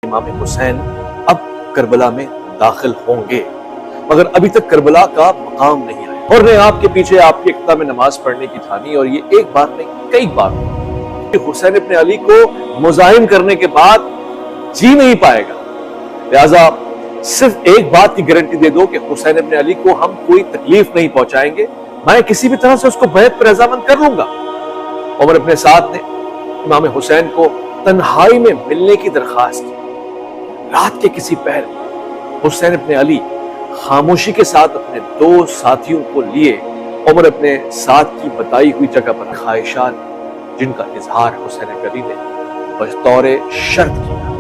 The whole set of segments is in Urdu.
امام حسین اب کربلا میں داخل ہوں گے، مگر ابھی تک کربلا کا مقام نہیں آیا۔ اور نے آپ کے پیچھے آپ کی اقتدا میں نماز پڑھنے کی ٹھانی، اور یہ ایک بار نہیں کئی بار کہ حسین ابن علی کو مزاحم کرنے کے بعد جی نہیں پائے گا، لہذا صرف ایک بات کی گارنٹی دے دو کہ حسین ابن علی کو ہم کوئی تکلیف نہیں پہنچائیں گے، میں کسی بھی طرح سے اس کو بیعت پر رضامند کر لوں گا۔ عمر ابن سعد نے امام حسین کو تنہائی میں ملنے کی درخواست کی۔ رات کے کسی پہر حسین ابن علی خاموشی کے ساتھ اپنے دو ساتھیوں کو لیے عمر ابن سعد کی بتائی ہوئی جگہ پر خواہشات جن کا اظہار حسین ابن علی نے بطور شرط کیا،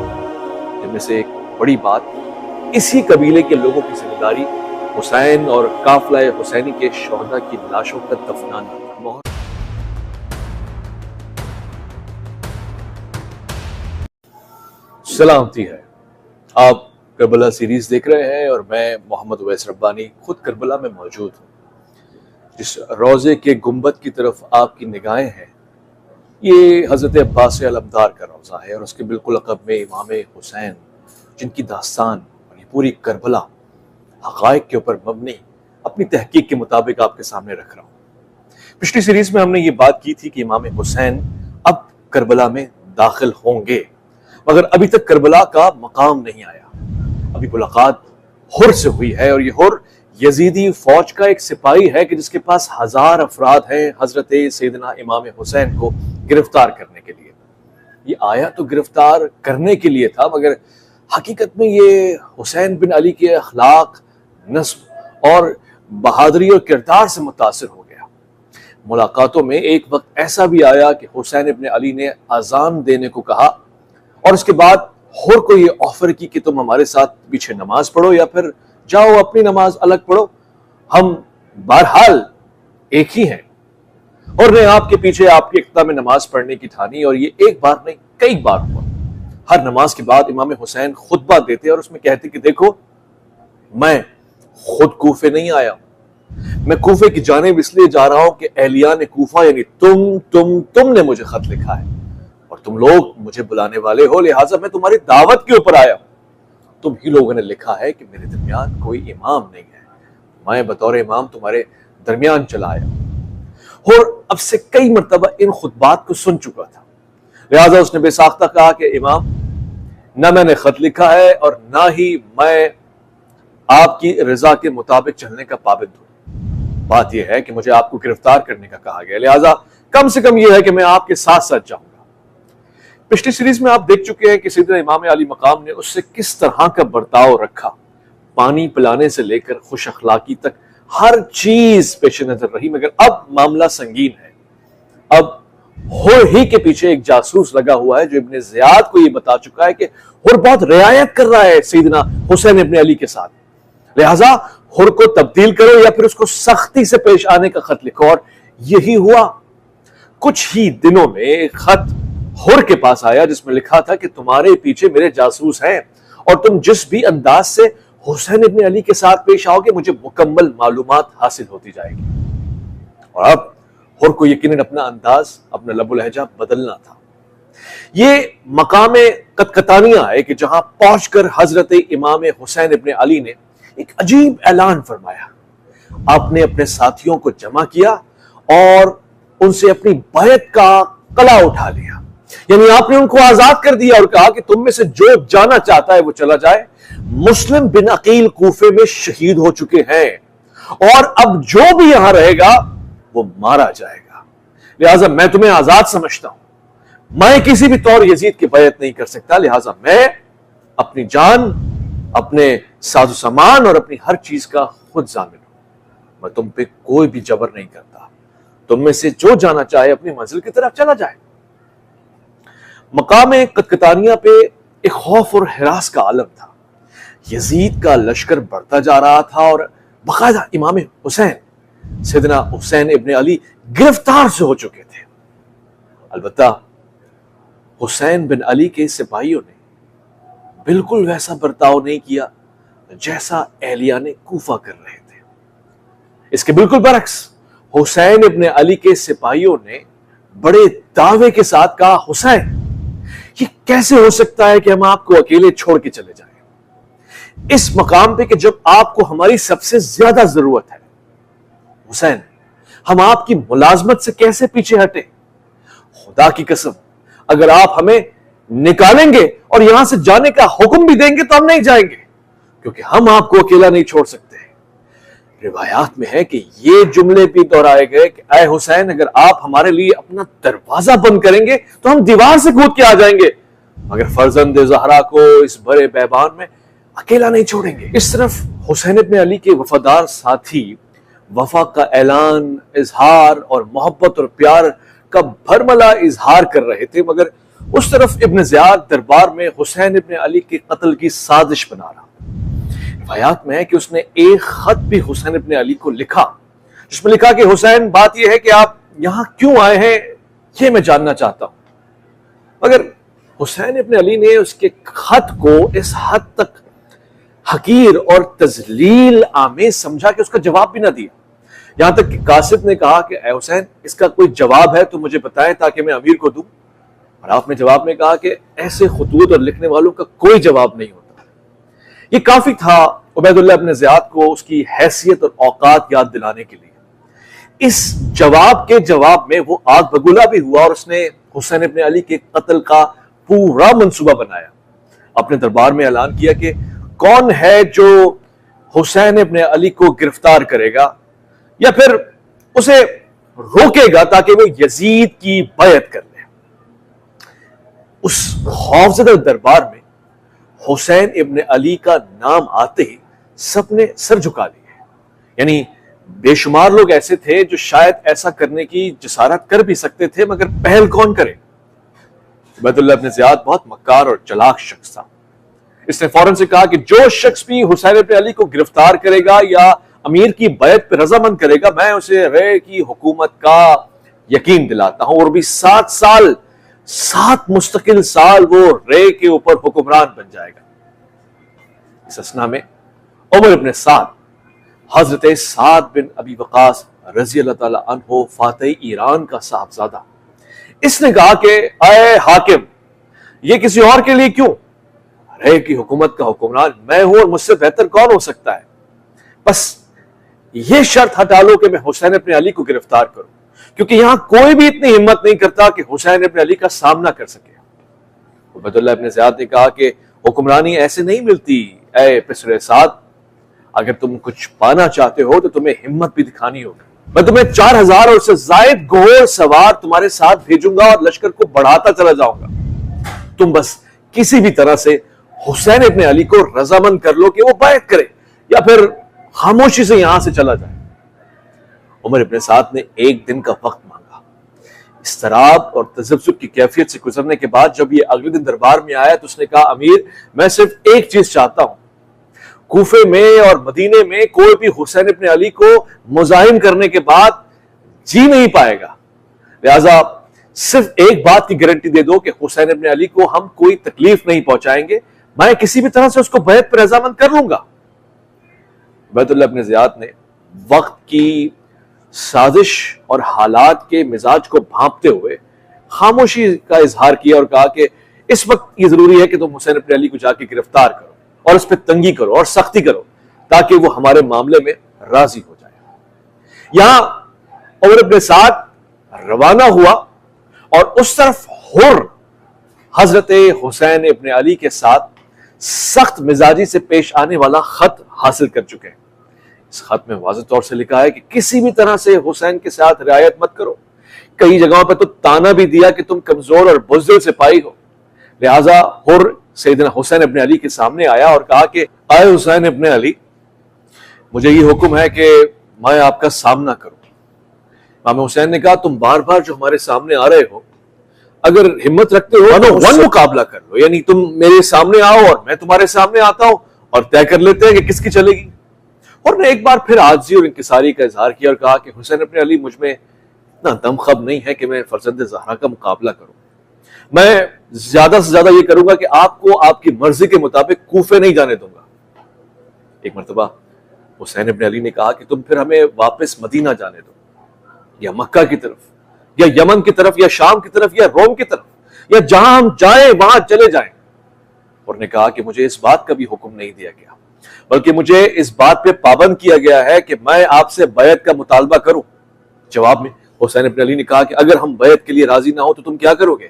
جن میں سے ایک بڑی بات اسی قبیلے کے لوگوں کی ذمہ داری حسین اور قافلہ حسینی کے شہداء کی لاشوں کا دفنانا تھا۔ سلامتی ہے، آپ کربلا سیریز دیکھ رہے ہیں اور میں محمد اویس ربانی خود کربلا میں موجود ہوں۔ جس روضے کے گنبد کی طرف آپ کی نگاہیں ہیں، یہ حضرت عباس علمدار کا روضہ ہے، اور اس کے بالکل عقب میں امام حسین جن کی داستان اور یہ پوری کربلا حقائق کے اوپر مبنی اپنی تحقیق کے مطابق آپ کے سامنے رکھ رہا ہوں۔ پچھلی سیریز میں ہم نے یہ بات کی تھی کہ امام حسین اب کربلا میں داخل ہوں گے، مگر ابھی تک کربلا کا مقام نہیں آیا۔ ابھی ملاقات حر سے ہوئی ہے، اور یہ حر یزیدی فوج کا ایک سپاہی ہے کہ جس کے پاس 1000 افراد ہیں حضرت سیدنا امام حسین کو گرفتار کرنے کے لیے۔ یہ آیا تو گرفتار کرنے کے لیے تھا، مگر حقیقت میں یہ حسین بن علی کے اخلاق، نسب اور بہادری اور کردار سے متاثر ہو گیا۔ ملاقاتوں میں ایک وقت ایسا بھی آیا کہ حسین ابن علی نے اذان دینے کو کہا، اور اس کے بعد حر کو یہ آفر کی کہ تم ہمارے ساتھ پیچھے نماز پڑھو یا پھر جاؤ اپنی نماز الگ پڑھو، ہم بہرحال ایک ہی ہیں۔ اور نے آپ کے پیچھے آپ کی اقتدا میں نماز پڑھنے کی ٹھانی، اور یہ ایک بار نہیں کئی بار ہوا۔ ہر نماز کے بعد امام حسین خطبہ دیتے اور اس میں کہتے کہ دیکھو، میں خود کوفے نہیں آیا ہوں، میں کوفے کی جانب اس لیے جا رہا ہوں کہ اہلیان کوفہ یعنی تم نے مجھے خط لکھا ہے اور تم لوگ مجھے بلانے والے ہو، لہٰذا میں تمہاری دعوت کے اوپر آیا ہوں۔ تم ہی لوگوں نے لکھا ہے کہ میرے درمیان کوئی امام نہیں ہے، میں بطور امام تمہارے درمیان چلا آیا ہوں۔ اور اب سے کئی مرتبہ ان خطبات کو سن چکا تھا، لہٰذا اس نے بے ساختہ کہا کہ امام، نہ میں نے خط لکھا ہے اور نہ ہی میں آپ کی رضا کے مطابق چلنے کا پابند ہوں۔ بات یہ ہے کہ مجھے آپ کو گرفتار کرنے کا کہا گیا، لہٰذا کم سے کم یہ ہے کہ میں آپ کے ساتھ ساتھ جاؤں گا۔ پچھلی سیریز میں آپ دیکھ چکے ہیں کہ سیدنا امام علی مقام نے اس سے کس طرح کا برتاؤ رکھا، پانی پلانے سے لے کر خوش اخلاقی تک ہر چیز پیش نظر رہی، مگر اب معاملہ سنگین ہے۔ اب حر ہی کے پیچھے ایک جاسوس لگا ہوا ہے جو ابن زیاد کو یہ بتا چکا ہے کہ حر بہت رعایت کر رہا ہے سیدنا حسین ابن علی کے ساتھ، لہٰذا حر کو تبدیل کرو یا پھر اس کو سختی سے پیش آنے کا خط لکھو۔ اور یہی ہوا۔ کچھ ہی دنوں میں ایک خط حر کے پاس آیا جس میں لکھا تھا کہ تمہارے پیچھے میرے جاسوس ہیں، اور تم جس بھی انداز سے حسین ابن علی کے ساتھ پیش آؤ گے مجھے مکمل معلومات حاصل ہوتی جائے گی۔ اور اب حر کو یقیناً اپنا انداز، اپنا لب و لہجہ بدلنا تھا۔ یہ مقام قطقطانیہ ہے کہ جہاں پہنچ کر حضرت امام حسین ابن علی نے ایک عجیب اعلان فرمایا۔ آپ نے اپنے ساتھیوں کو جمع کیا اور ان سے اپنی بیعت کا قلع اٹھا لیا، یعنی آپ نے ان کو آزاد کر دیا اور کہا کہ تم میں سے جو جانا چاہتا ہے وہ چلا جائے۔ مسلم بن عقیل کوفے میں شہید ہو چکے ہیں، اور اب جو بھی یہاں رہے گا وہ مارا جائے گا، لہٰذا میں تمہیں آزاد سمجھتا ہوں۔ میں کسی بھی طور یزید کی بیعت نہیں کر سکتا، لہٰذا میں اپنی جان، اپنے ساز و سامان اور اپنی ہر چیز کا خود ضامن ہوں۔ میں تم پہ کوئی بھی جبر نہیں کرتا، تم میں سے جو جانا چاہے اپنی منزل کی طرف چلا جائے۔ مقام قطقطانیہ پہ ایک خوف اور ہراس کا عالم تھا۔ یزید کا لشکر بڑھتا جا رہا تھا، اور باقاعدہ امام حسین سیدنا حسین ابن علی گرفتار سے ہو چکے تھے۔ البتہ حسین بن علی کے سپاہیوں نے بالکل ویسا برتاؤ نہیں کیا جیسا اہلیان کوفہ کر رہے تھے۔ اس کے بالکل برعکس حسین ابن علی کے سپاہیوں نے بڑے دعوے کے ساتھ کہا، حسین یہ کیسے ہو سکتا ہے کہ ہم آپ کو اکیلے چھوڑ کے چلے جائیں اس مقام پہ کہ جب آپ کو ہماری سب سے زیادہ ضرورت ہے؟ حسین، ہم آپ کی ملازمت سے کیسے پیچھے ہٹے؟ خدا کی قسم، اگر آپ ہمیں نکالیں گے اور یہاں سے جانے کا حکم بھی دیں گے تو ہم نہیں جائیں گے، کیونکہ ہم آپ کو اکیلا نہیں چھوڑ سکتے۔ روایات میں ہے کہ یہ جملے بھی دہرائے گئے کہ اے حسین، اگر آپ ہمارے لیے اپنا دروازہ بند کریں گے تو ہم دیوار سے کود کے آ جائیں گے، مگر فرزند زہرا کو اس بڑے بیابان میں اکیلا نہیں چھوڑیں گے۔ اس طرف حسین ابن علی کے وفادار ساتھی وفا کا اعلان، اظہار اور محبت اور پیار کا بھرملا اظہار کر رہے تھے، مگر اس طرف ابن زیاد دربار میں حسین ابن علی کے قتل کی سازش بنا رہا۔ روایات میں ہے کہ اس نے ایک خط بھی حسین ابن علی کو لکھا، جس میں لکھا کہ حسین، بات یہ ہے کہ آپ یہاں کیوں آئے ہیں یہ میں جاننا چاہتا ہوں۔ مگر حسین ابن علی نے اس کے خط کو اس حد تک حقیر اور تذلیل آمیز سمجھا کہ اس کا جواب بھی نہ دیا، یہاں تک کہ قاصد نے کہا کہ اے حسین، اس کا کوئی جواب ہے تو مجھے بتائیں تاکہ میں امیر کو دوں، اور آپ نے جواب میں کہا کہ ایسے خطوط اور لکھنے والوں کا کوئی جواب نہیں ہوتا۔ یہ کافی تھا عبید اللہ ابن زیاد کو اس کی حیثیت اور اوقات یاد دلانے کے لیے۔ اس جواب کے جواب میں وہ آگ بگولا بھی ہوا اور اس نے حسین ابن علی کے قتل کا پورا منصوبہ بنایا۔ اپنے دربار میں اعلان کیا کہ کون ہے جو حسین ابن علی کو گرفتار کرے گا یا پھر اسے روکے گا تاکہ وہ یزید کی بیعت کر لے۔ اس خوفزدہ دربار میں حسین ابن علی کا نام آتے ہی سب نے سر جھکا لیے، یعنی بے شمار لوگ ایسے تھے جو شاید ایسا کرنے کی جسارت کر بھی سکتے تھے، مگر پہل کون کرے؟ عبید اللہ ابن زیاد بہت مکار اور چلاک شخص تھا۔ اس نے فوراً سے کہا کہ جو شخص بھی حسین ابن علی کو گرفتار کرے گا یا امیر کی بیعت پہ رضامند کرے گا، میں اسے رے کی حکومت کا یقین دلاتا ہوں، اور بھی 7 مستقل سال وہ رے کے اوپر حکمران بن جائے گا۔ اس اسنا میں عمر ابن سعد، حضرت سعد بن ابی وقاص رضی اللہ تعالی عنہ فاتح ایران کا صاحبزادہ، اس نے کہا کہ اے حاکم، یہ کسی اور کے لیے کیوں؟ رے کی حکومت کا حکمران میں ہوں اور مجھ سے بہتر کون ہو سکتا ہے؟ بس یہ شرط ہٹا لو کہ میں حسین ابن علی کو گرفتار کروں، کیونکہ یہاں کوئی بھی اتنی ہمت نہیں کرتا کہ حسین ابن علی کا سامنا کر سکے۔ عبید اللہ ابن زیاد نے کہا کہ حکمرانی ایسے نہیں ملتی اے پسر سعد، اگر تم کچھ پانا چاہتے ہو تو تمہیں ہمت بھی دکھانی ہوگی۔ میں تمہیں 4000 اور اس سے زائد گھوڑ سوار تمہارے ساتھ بھیجوں گا اور لشکر کو بڑھاتا چلا جاؤں گا، تم بس کسی بھی طرح سے حسین ابن علی کو رضامند کر لو کہ وہ بیعت کرے یا پھر خاموشی سے یہاں سے چلا جائے۔ عمر ابن سعد نے ایک دن کا وقت مانگا۔ اضطراب اور تذبذب کی کیفیت سے گزرنے کے بعد جب یہ اگلے دن دربار میں آیا تو اس نے کہا، امیر، میں صرف ایک چیز چاہتا ہوں، کوفے میں اور مدینے میں کوئی بھی حسین ابن علی کو مزاحم کرنے کے بعد جی نہیں پائے گا، لہذا صرف ایک بات کی گارنٹی دے دو کہ حسین ابن علی کو ہم کوئی تکلیف نہیں پہنچائیں گے، میں کسی بھی طرح سے اس کو بیعت پر رضامند کر لوں گا۔ عبید اللہ ابن زیاد نے وقت کی سازش اور حالات کے مزاج کو بھانپتے ہوئے خاموشی کا اظہار کیا اور کہا کہ اس وقت یہ ضروری ہے کہ تم حسین ابن علی کو جا کے گرفتار کرو اور اس پہ تنگی کرو اور سختی کرو تاکہ وہ ہمارے معاملے میں راضی ہو جائے۔ یہاں عمر ابن سعد روانہ ہوا اور اس طرف حر حضرت حسین ابن علی کے ساتھ سخت مزاجی سے پیش آنے والا خط حاصل کر چکے ہیں۔ اس خط میں واضح طور سے لکھا ہے کہ کسی بھی طرح سے حسین کے ساتھ رعایت مت کرو، کئی جگہوں پہ تو تانا بھی دیا کہ تم کمزور اور بزدل سپاہی ہو، لہٰذا حر سیدنا حسین ابن علی کے سامنے آیا اور کہا کہ اے حسین ابن علی، مجھے یہ حکم ہے کہ میں آپ کا سامنا کروں۔ امام حسین نے کہا، تم بار بار جو ہمارے سامنے آ رہے ہو، اگر ہمت رکھتے ہو تو ون مقابلہ کر لو، یعنی تم میرے سامنے آؤ اور میں تمہارے سامنے آتا ہوں اور طے کر لیتے ہیں کہ کس کی چلے گی۔ اور نے ایک بار پھر عاجزی اور انکساری کا اظہار کیا اور کہا کہ حسین ابن علی، مجھ میں اتنا دم خم نہیں ہے کہ میں فرزند زہرا کا مقابلہ کروں، میں زیادہ سے زیادہ یہ کروں گا کہ آپ کو آپ کی مرضی کے مطابق کوفے نہیں جانے دوں گا۔ ایک مرتبہ حسین ابن علی نے کہا کہ تم پھر ہمیں واپس مدینہ جانے دو یا مکہ کی طرف یا یمن کی طرف یا شام کی طرف یا روم کی طرف، یا جہاں ہم جائیں وہاں چلے جائیں؟ اور نے کہا کہ مجھے اس بات کا بھی حکم نہیں دیا گیا، بلکہ مجھے اس بات پہ پابند کیا گیا ہے کہ میں آپ سے بیعت کا مطالبہ کروں۔ جواب میں حسین ابن علی نے کہا کہ اگر ہم بیعت کے لیے راضی نہ ہو تو تم کیا کرو گے؟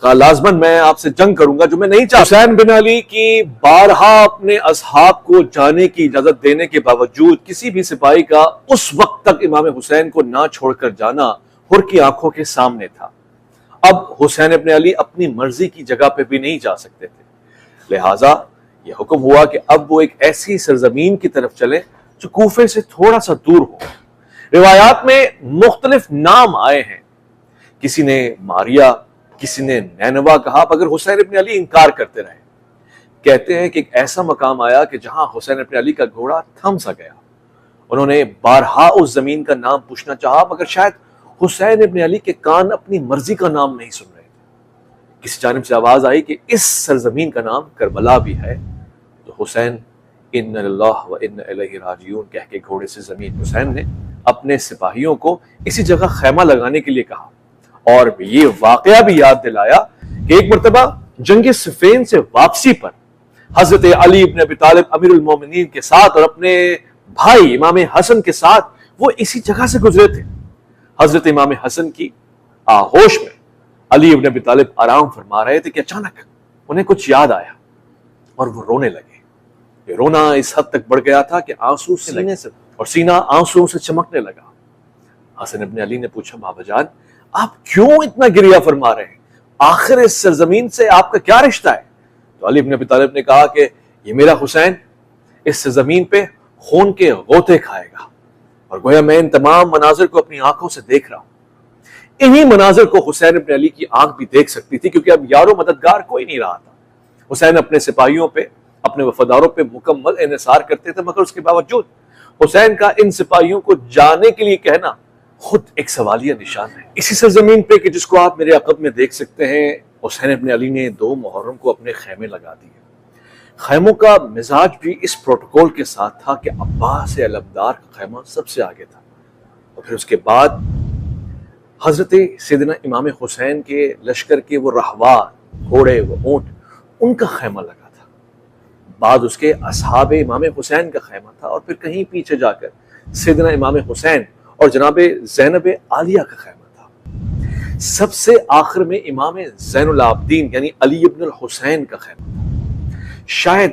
کہا لازماً میں آپ سے جنگ کروں گا جو میں نہیں چاہتا۔ حسین بن علی کی بارہا اپنے اصحاب کو جانے کی اجازت دینے کے باوجود کسی بھی سپاہی کا اس وقت تک امام حسین کو نہ چھوڑ کر جانا حر کی آنکھوں کے سامنے تھا۔ اب حسین ابن علی اپنی مرضی کی جگہ پہ بھی نہیں جا سکتے تھے، لہٰذا یہ حکم ہوا کہ اب وہ ایک ایسی سرزمین کی طرف چلیں جو کوفے سے تھوڑا سا دور ہو۔ روایات میں مختلف نام آئے ہیں، کسی نے ماریا، کسی نے نینوا کہا، مگر حسین ابن علی انکار کرتے رہے۔ کہتے ہیں کہ ایک ایسا مقام آیا کہ جہاں حسین ابن علی کا گھوڑا تھم سا گیا۔ انہوں نے بارہا اس زمین کا نام پوچھنا چاہا، مگر شاید حسین ابن علی کے کان اپنی مرضی کا نام نہیں سن رہے تھے۔ کسی جانب سے آواز آئی کہ اس سرزمین کا نام کربلا بھی ہے، تو حسین ان اللہ و ان الیہ راجعون کہہ کے گھوڑے سے زمین۔ حسین نے اپنے سپاہیوں کو اسی جگہ خیمہ لگانے کے لیے کہا، اور یہ واقعہ بھی یاد دلایا کہ ایک مرتبہ جنگ صفین سے واپسی پر حضرت علی ابن ابی طالب امیر المومنین کے ساتھ اور اپنے بھائی امام حسن کے ساتھ وہ اسی جگہ سے گزرے تھے۔ حضرت امام حسن کی آغوش میں علی ابن ابی طالب آرام فرما رہے تھے کہ اچانک انہیں کچھ یاد آیا اور وہ رونے لگے۔ یہ رونا اس حد تک بڑھ گیا تھا کہ آنسو سینے سے اور سینہ آنسو سے چمکنے لگا۔ حسن ابن علی نے پوچھا بابا جان آپ کیوں اتنا گریہ فرما رہے ہیں؟ آخر اس سرزمین سے آپ کا کیا رشتہ ہے؟ تو علی ابن ابی طالب نے کہا کہ یہ میرا حسین اس سرزمین پہ خون کے غوطے کھائے گا، اور گویا میں ان تمام مناظر کو اپنی آنکھوں سے دیکھ رہا ہوں۔ انہی مناظر کو حسین ابن علی کی آنکھ بھی دیکھ سکتی تھی، کیونکہ اب یار و مددگار کوئی نہیں رہا تھا۔ حسین اپنے سپاہیوں پہ، اپنے وفاداروں پہ مکمل انحصار کرتے تھے، مگر اس کے باوجود حسین کا ان سپاہیوں کو جانے کے لیے کہنا خود ایک سوالیہ نشان ہے۔ اسی سرزمین پہ کہ جس کو آپ میرے عقب میں دیکھ سکتے ہیں، حسین ابن علی نے 2 محرم کو اپنے خیمے لگا دیے۔ خیموں کا مزاج بھی اس پروٹوکول کے ساتھ تھا کہ عباس علمدار کا خیمہ سب سے آگے تھا، اور پھر اس کے بعد حضرت سیدنا امام حسین کے لشکر کے وہ رہوار، گھوڑے، وہ اونٹ، ان کا خیمہ لگا تھا۔ بعد اس کے اصحاب امام حسین کا خیمہ تھا، اور پھر کہیں پیچھے جا کر سیدنا امام حسین اور جناب زینب عالیہ کا خیمہ تھا۔ سب سے آخر میں امام زین العابدین یعنی علی ابن الحسین کا خیمہ تھا۔ شاید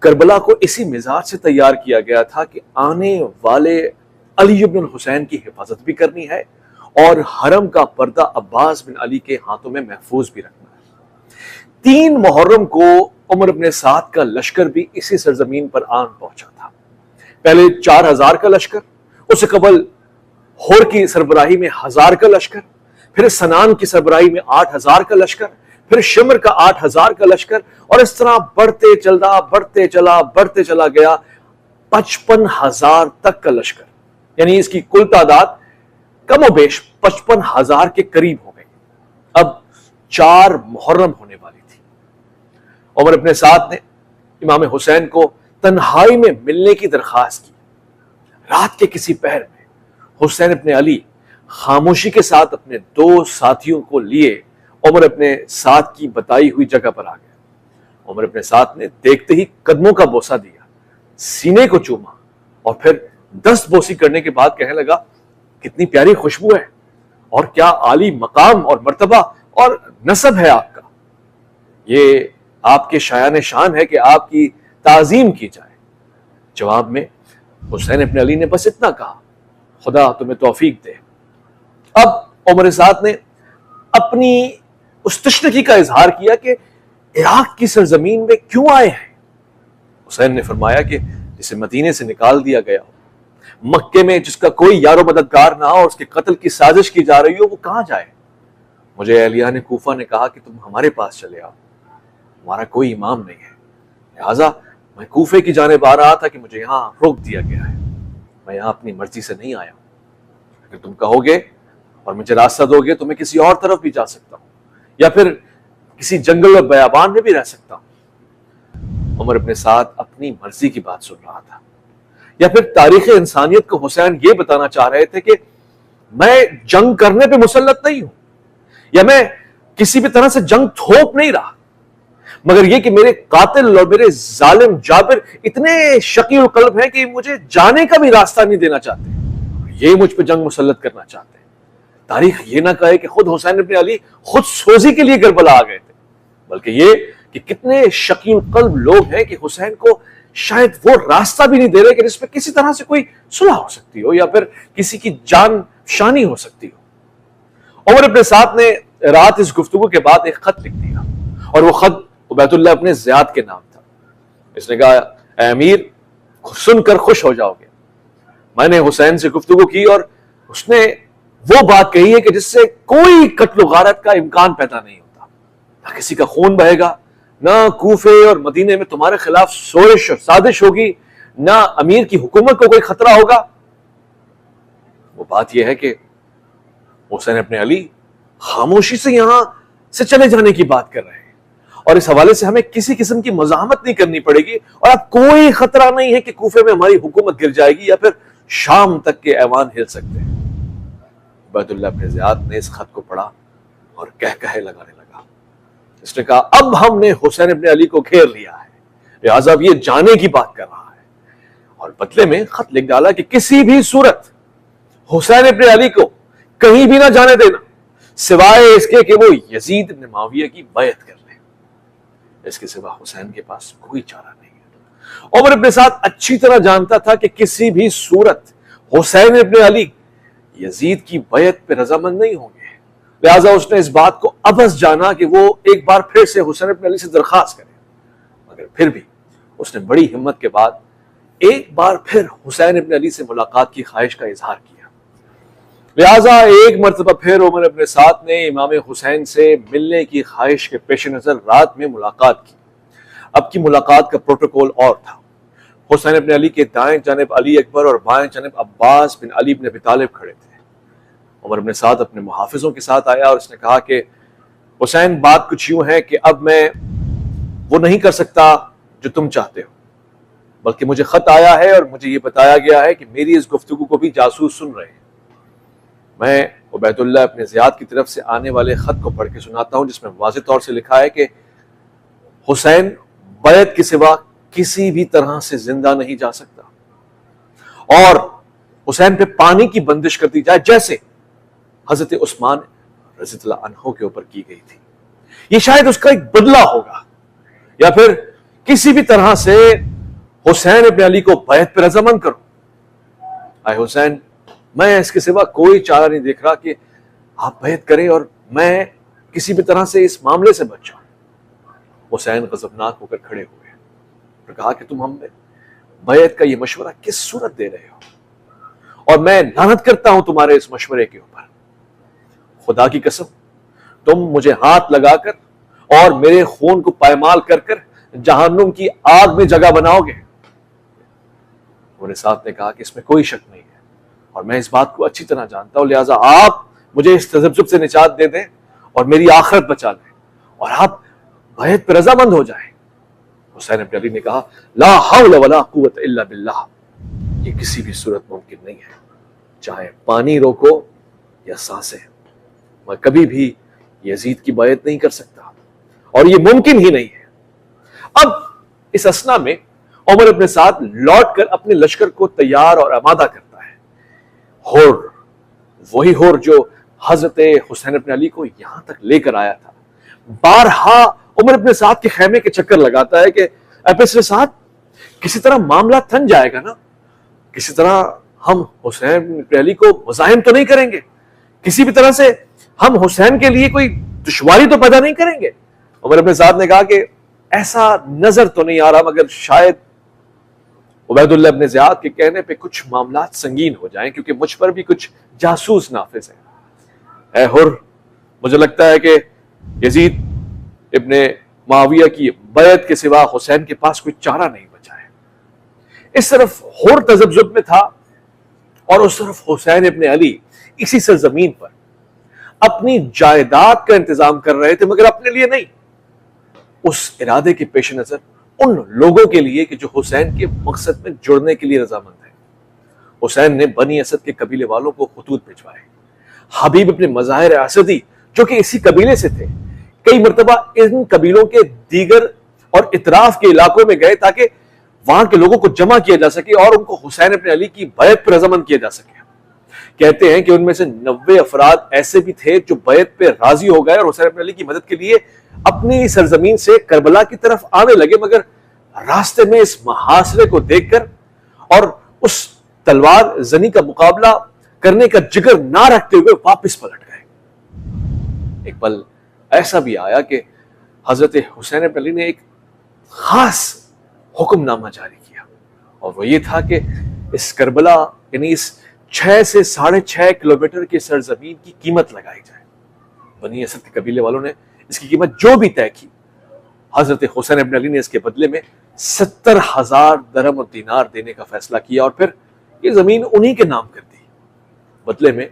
کربلا کو اسی مزاج سے تیار کیا گیا تھا کہ آنے والے علی ابن الحسین کی حفاظت بھی کرنی ہے اور حرم کا پردہ عباس بن علی کے ہاتھوں میں محفوظ بھی رکھنا ہے۔ 3 محرم کو عمر بن سعد کا لشکر بھی اسی سرزمین پر آن پہنچا تھا۔ پہلے 4000 کا لشکر، اس سے قبل ہور کی سربراہی میں 1000 کا لشکر، پھر سنان کی سربراہی میں 8000 کا لشکر، پھر شمر کا 8000 کا لشکر، اور اس طرح بڑھتے چلا گیا 55,000 تک کا لشکر، یعنی اس کی کل تعداد کم و بیش 55,000 کے قریب ہو گئی۔ اب 4 محرم ہونے والی تھی۔ عمر ابن سعد نے امام حسین کو تنہائی میں ملنے کی درخواست کی۔ رات کے کسی پہر میں حسین ابن علی خاموشی کے ساتھ اپنے 2 ساتھیوں کو لیے عمر ابن سعد کی بتائی ہوئی جگہ پر آ گئے۔ عمر ابن سعد نے دیکھتے ہی قدموں کا بوسہ دیا، سینے کو چوما، اور پھر 10 بوسی کرنے کے بعد کہنے لگا کتنی پیاری خوشبو ہے، اور کیا عالی مقام اور مرتبہ اور نسب ہے آپ کا، یہ آپ کے شایان شان ہے کہ آپ کی تعظیم کی جائے۔ جواب میں حسین ابن علی نے بس اتنا کہا خدا تمہیں توفیق دے۔ اب عمر سعد نے اپنی اس تشنگی کا اظہار کیا کہ عراق کی سرزمین میں کیوں آئے ہیں۔ حسین نے فرمایا کہ جسے مدینے سے نکال دیا گیا ہو، مکے میں جس کا کوئی یار و مددگار نہ ہو، اس کے قتل کی سازش کی جا رہی ہو، وہ کہاں جائے؟ مجھے اہلیان کوفہ نے کہا کہ تم ہمارے پاس چلے آؤ، ہمارا کوئی امام نہیں ہے، لہٰذا میں کوفے کی جانب آ رہا تھا کہ مجھے یہاں روک دیا گیا ہے، میں یہاں اپنی مرضی سے نہیں آیا ہوں، اگر تم کہو گے اور مجھے راستہ دو گے تو میں کسی اور طرف بھی جا سکتا ہوں، یا پھر کسی جنگل و بیابان میں بھی رہ سکتا ہوں۔ عمر ابن سعد اپنی مرضی کی بات سن رہا تھا، یا پھر تاریخ انسانیت کو حسین یہ بتانا چاہ رہے تھے کہ میں جنگ کرنے پہ مسلط نہیں ہوں، یا میں کسی بھی طرح سے جنگ تھوپ نہیں رہا، مگر یہ کہ میرے قاتل اور میرے ظالم جابر اتنے شقی القلب ہیں کہ مجھے جانے کا بھی راستہ نہیں دینا چاہتے، یہ مجھ پہ جنگ مسلط کرنا چاہتے ہیں۔ تاریخ یہ نہ کہے کہ خود حسین ابن علی خود سوزی کے لیے کربلا آ گئے تھے، بلکہ یہ کہ کتنے شقی القلب لوگ ہیں کہ حسین کو شاید وہ راستہ بھی نہیں دے رہے کہ جس پہ کسی طرح سے کوئی صلح ہو سکتی ہو یا پھر کسی کی جان شانی ہو سکتی ہو۔ عمر ابن سعد نے رات اس گفتگو کے بعد ایک خط لکھ دیا، اور وہ خط عبید اللہ ابن زیاد کے نام تھا۔ اس نے کہا، اے امیر، سن کر خوش ہو جاؤ گے، میں نے حسین سے گفتگو کی اور اس نے وہ بات کہی ہے کہ جس سے کوئی قتل و غارت کا امکان پیدا نہیں ہوتا، نہ کسی کا خون بہے گا، نہ کوفے اور مدینے میں تمہارے خلاف سازش اور سازش ہوگی، نہ امیر کی حکومت کو کوئی خطرہ ہوگا۔ وہ بات یہ ہے کہ حسین ابن علی خاموشی سے یہاں سے چلے جانے کی بات کر رہے ہیں، اور اس حوالے سے ہمیں کسی قسم کی مزاحمت نہیں کرنی پڑے گی، اور اب کوئی خطرہ نہیں ہے کہ کوفے میں ہماری حکومت گر جائے گی یا پھر شام تک کے ایوان ہل سکتے ہیں۔ عبید اللہ ابن زیاد نے اس خط کو پڑھا اور کہے لگانے لگا۔ اس نے کہا، اب ہم نے حسین ابن علی کو گھیر لیا ہے، لہٰذا اب یہ جانے کی بات کر رہا ہے، اور بدلے میں خط لکھ ڈالا کہ کسی بھی صورت حسین ابن علی کو کہیں بھی نہ جانے دینا سوائے اس کے کہ وہ یزید ابن معاویہ کی بیعت کر لے، اس کے سوا حسین کے پاس کوئی چارہ نہیں ہے۔ عمر ابن سعد اچھی طرح جانتا تھا کہ کسی بھی صورت حسین ابن علی یزید کی بیعت پہ رضامند نہیں ہوں گے، لہٰذا اس نے اس بات کو ابس جانا کہ وہ ایک بار پھر سے حسین ابن علی سے درخواست کرے، مگر پھر بھی اس نے بڑی ہمت کے بعد ایک بار پھر حسین ابن علی سے ملاقات کی خواہش کا اظہار کیا۔ لہٰذا ایک مرتبہ پھر عمر ابن سعد نے امام حسین سے ملنے کی خواہش کے پیش نظر رات میں ملاقات کی۔ اب کی ملاقات کا پروٹوکول اور تھا۔ حسین ابن علی کے دائیں جانب علی اکبر اور بائیں جانب عباس بن علی بن ابی طالب کھڑے تھے۔ عمر ابن سعد اپنے محافظوں کے ساتھ آیا اور اس نے کہا کہ حسین، بات کچھ یوں ہے کہ اب میں وہ نہیں کر سکتا جو تم چاہتے ہو، بلکہ مجھے خط آیا ہے اور مجھے یہ بتایا گیا ہے کہ میری اس گفتگو کو بھی جاسوس سن رہے ہیں۔ میں عبید اللہ ابن زیاد کی طرف سے آنے والے خط کو پڑھ کے سناتا ہوں، جس میں واضح طور سے لکھا ہے کہ حسین بیعت کے سوا کسی بھی طرح سے زندہ نہیں جا سکتا، اور حسین پہ پانی کی بندش کر دی جائے جیسے حضرت عثمان رضی اللہ عنہ کے اوپر کی گئی تھی۔ یہ شاید اس کا ایک بدلہ ہوگا، یا پھر کسی بھی طرح سے حسین ابن علی کو بیعت پہ رضامند کرو۔ اے حسین، میں اس کے سوا کوئی چارہ نہیں دیکھ رہا کہ آپ بیعت کریں اور میں کسی بھی طرح سے اس معاملے سے بچ جاؤں۔ حسین غضبناک ہو کر کھڑے ہوئے اور کہا کہ تم ہم بیعت کا یہ مشورہ کس صورت دے رہے ہو، اور میں لعنت کرتا ہوں تمہارے اس مشورے کے اوپر۔ خدا کی قسم، تم مجھے ہاتھ لگا کر اور میرے خون کو پائمال کر کر جہنم کی آگ میں جگہ بناؤ گے۔ انہوں نے ساتھ نے کہا کہ اس میں کوئی شک نہیں ہے، اور میں اس بات کو اچھی طرح جانتا ہوں، لہٰذا آپ مجھے اس تذبذب سے نجات دے دیں اور میری آخرت بچا لیں، اور آپ بیعت پہ رضامند ہو جائیں۔ حسین ابن علی نے کہا، لا حول ولا قوت الا باللہ، یہ کسی بھی صورت ممکن نہیں ہے، چاہے پانی روکو یا سانسیں، میں کبھی بھی یزید کی بیعت نہیں کر سکتا، اور یہ ممکن ہی نہیں ہے۔ اب اس اثنا میں عمر ابن سعد لوٹ کر اپنے لشکر کو تیار اور آمادہ کرتا ہے۔ ہور، وہی ہور جو حضرت حسین ابن علی کو یہاں تک لے کر آیا تھا، بارہا عمر ابن سعد کے خیمے کے چکر لگاتا ہے کہ اے پیسر سعد، کسی طرح معاملہ تھن جائے گا نا، کسی طرح ہم حسین ابن علی کو مزاحم تو نہیں کریں گے، کسی بھی طرح سے ہم حسین کے لیے کوئی دشواری تو پیدا نہیں کریں گے۔ عمر ابن سعد نے کہا کہ ایسا نظر تو نہیں آ رہا، مگر شاید عبید اللہ ابن زیاد کے کہنے پہ کچھ معاملات سنگین ہو جائیں، کیونکہ مجھ پر بھی کچھ جاسوس نافذ ہیں۔ اے حر، مجھے لگتا ہے کہ یزید ابن معاویہ کی بیعت کے سوا حسین کے پاس کوئی چارہ نہیں بچا ہے۔ اس طرف حر تذبذب میں تھا، اور اس طرف حسین ابن علی اسی سرزمین پر اپنی جائیداد کا انتظام کر رہے تھے، مگر اپنے لیے نہیں، اس ارادے کے پیش نظر ان لوگوں کے لیے کہ جو حسین کے مقصد میں جڑنے کے لیے رضامند ہیں۔ حسین نے بنی اسد کے قبیلے والوں کو خطوط بھجوائے۔ حبیب ابن مظاہر اسدی جو کہ اسی قبیلے سے تھے، کئی مرتبہ ان قبیلوں کے دیگر اور اطراف کے علاقوں میں گئے تاکہ وہاں کے لوگوں کو جمع کیا جا سکے اور ان کو حسین ابن علی کی بیعت پر رضامند کیا جا سکے۔ کہتے ہیں کہ ان میں سے 90 افراد ایسے بھی تھے جو بیعت پہ راضی ہو گئے اور حسین ابن علی کی مدد کے لیے اپنی سرزمین سے کربلا کی طرف آنے لگے، مگر راستے میں اس محاصرے کو دیکھ کر اور اس تلوار زنی کا مقابلہ کرنے کا جگر نہ رکھتے ہوئے واپس پلٹ گئے۔ ایک پل ایسا بھی آیا کہ حضرت حسین ابن علی نے ایک خاص حکم نامہ جاری کیا، اور وہ یہ تھا کہ اس کربلا یعنی اس 6 سے 6.5 کلومیٹر کی سرزمین کی قیمت لگائی جائے۔ بنی اسد کے قبیلے والوں نے اس کی قیمت جو بھی طے کی، حضرت حسین ابن علی نے اس کے بدلے میں 70,000 درہم اور دینار دینے کا فیصلہ کیا، اور پھر یہ زمین انہی کے نام کر دی۔ بدلے میں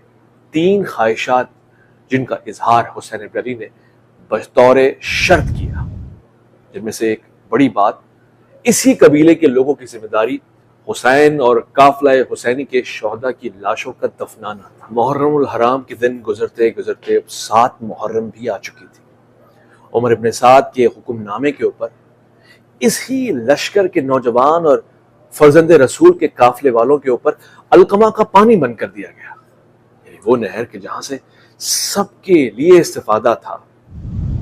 3 خواہشات جن کا اظہار حسین ابن علی نے بطور شرط کیا، جن میں سے ایک بڑی بات اسی قبیلے کے لوگوں کی ذمہ داری حسین اور قافلہ حسینی کے شہداء کی لاشوں کا دفنانا تھا۔ محرم الحرام کے دن گزرتے گزرتے 7 محرم بھی آ چکی تھی۔ عمر ابن سعد کے حکم نامے کے اوپر اسی لشکر کے نوجوان اور فرزند رسول کے قافلے والوں کے اوپر علقمہ کا پانی بند کر دیا گیا، یعنی وہ نہر کہ جہاں سے سب کے لیے استفادہ تھا۔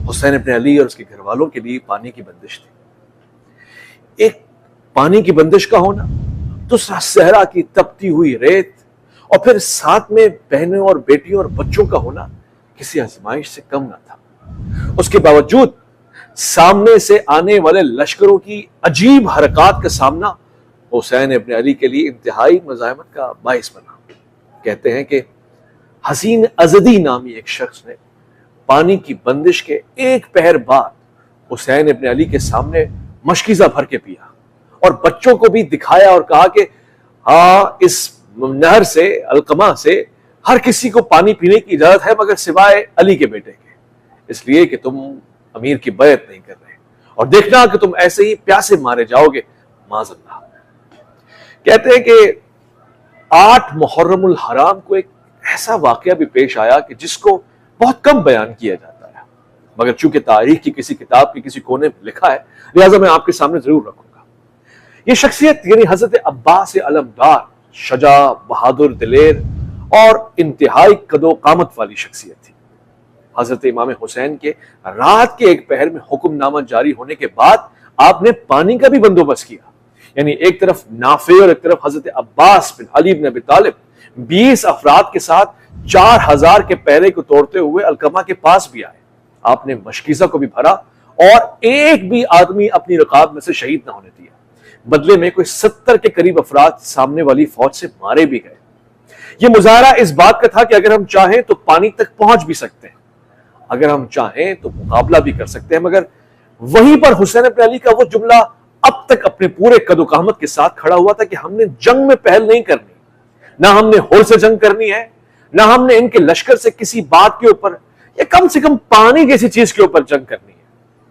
حسین ابن علی اور اس کے گھر والوں کے لیے پانی کی بندش تھی۔ ایک پانی کی بندش کا ہونا، دوسرا صحرا کی تپتی ہوئی ریت، اور پھر ساتھ میں بہنوں اور بیٹیوں اور بچوں کا ہونا کسی آزمائش سے کم نہ تھا۔ اس کے باوجود سامنے سے آنے والے لشکروں کی عجیب حرکات کا سامنا حسین ابن علی کے لیے انتہائی مزاحمت کا باعث بنا۔ کہتے ہیں کہ حسین ازدی نامی ایک شخص نے پانی کی بندش کے 1 پہر بعد حسین ابن علی کے سامنے مشکیزہ بھر کے پیا، اور بچوں کو بھی دکھایا اور کہا کہ ہاں، اس نہر سے، علقمہ سے ہر کسی کو پانی پینے کی اجازت ہے مگر سوائے علی کے بیٹے کے، اس لیے کہ تم امیر کی بیعت نہیں کر رہے، اور دیکھنا کہ تم ایسے ہی پیاسے مارے جاؤ گے، معاذ اللہ۔ کہتے ہیں کہ 8 محرم الحرام کو ایک ایسا واقعہ بھی پیش آیا کہ جس کو بہت کم بیان کیا جاتا ہے، مگر چونکہ تاریخ کی کسی کتاب کی کسی کونے میں لکھا ہے، لہٰذا میں آپ کے سامنے ضرور رکھوں گا۔ یہ شخصیت یعنی حضرت عباس علمدار، شجاع، بہادر، دلیر اور انتہائی قد و قامت والی شخصیت تھی۔ حضرت امام حسین کے رات کے 1 پہر میں حکم نامہ جاری ہونے کے بعد آپ نے پانی کا بھی بندوبست کیا، یعنی ایک طرف نافع اور ایک طرف حضرت عباس بن علی بن ابی طالب 20 افراد کے ساتھ 4000 کے پہرے کو توڑتے ہوئے علقمہ کے پاس بھی آئے۔ آپ نے مشکیزہ کو بھی بھرا اور ایک بھی آدمی اپنی رکاب میں سے شہید نہ ہونے دیا۔ بدلے میں کوئی 70 کے قریب افراد سامنے والی فوج سے مارے بھی گئے۔ یہ مظاہرہ اس بات کا تھا کہ اگر ہم چاہیں تو پانی تک پہنچ بھی سکتے ہیں، اگر ہم چاہیں تو مقابلہ بھی کر سکتے ہیں، مگر وہیں پر حسین ابن علی کا وہ جملہ اب تک اپنے پورے قد و قامت کے ساتھ کھڑا ہوا تھا کہ ہم نے جنگ میں پہل نہیں کرنی، نہ ہم نے ہور سے جنگ کرنی ہے، نہ ہم نے ان کے لشکر سے کسی بات کے اوپر یا کم سے کم پانی جیسی چیز کے اوپر جنگ کرنی ہے،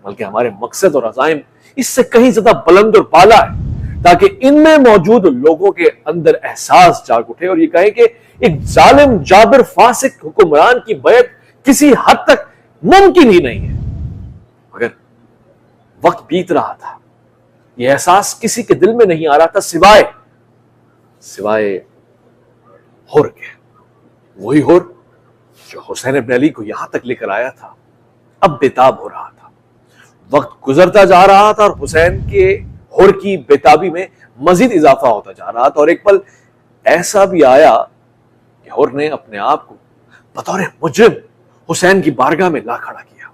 بلکہ ہمارے مقصد اور عزائم اس سے کہیں زیادہ بلند اور بالا ہے، تاکہ ان میں موجود لوگوں کے اندر احساس جاگ اٹھے اور یہ کہیں کہ ایک ظالم، جابر، فاسق حکمران کی بیعت کسی حد تک ممکن ہی نہیں ہے۔ مگر وقت بیت رہا تھا، یہ احساس کسی کے دل میں نہیں آ رہا تھا سوائے ہور کے، وہی ہور جو حسین ابن علی کو یہاں تک لے کر آیا تھا اب بےتاب ہو رہا تھا۔ وقت گزرتا جا رہا تھا اور حسین کے ہور کی بےتابی میں مزید اضافہ ہوتا جا رہا تھا، اور ایک پل ایسا بھی آیا کہ ہور نے اپنے آپ کو بطور مجرم حسین کی بارگاہ میں لا کھڑا کیا۔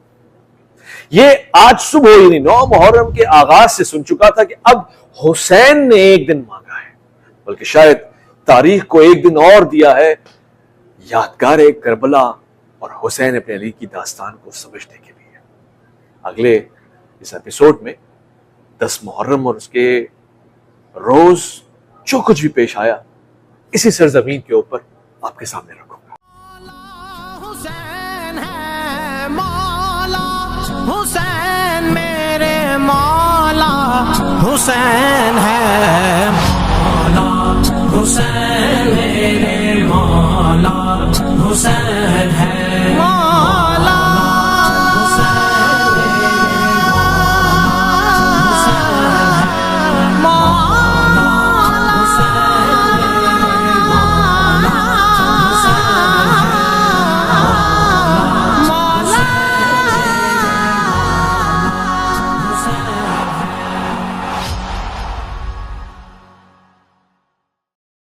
یہ آج صبح یعنی 9 محرم کے آغاز سے سن چکا تھا کہ اب حسین نے ایک دن مانگا ہے، بلکہ شاید تاریخ کو ایک دن اور دیا ہے یادگار کربلا اور حسین ابن علی کی داستان کو سمجھنے کے لیے۔ اگلے اس ایپیسوڈ میں 10 محرم اور اس کے روز جو کچھ بھی پیش آیا اسی سرزمین کے اوپر آپ کے سامنے رکھوں گا۔ حسین ہے مولا، حسین میرے مولا، حسین ہے مولا، حسین میرے مولا، حسین ہے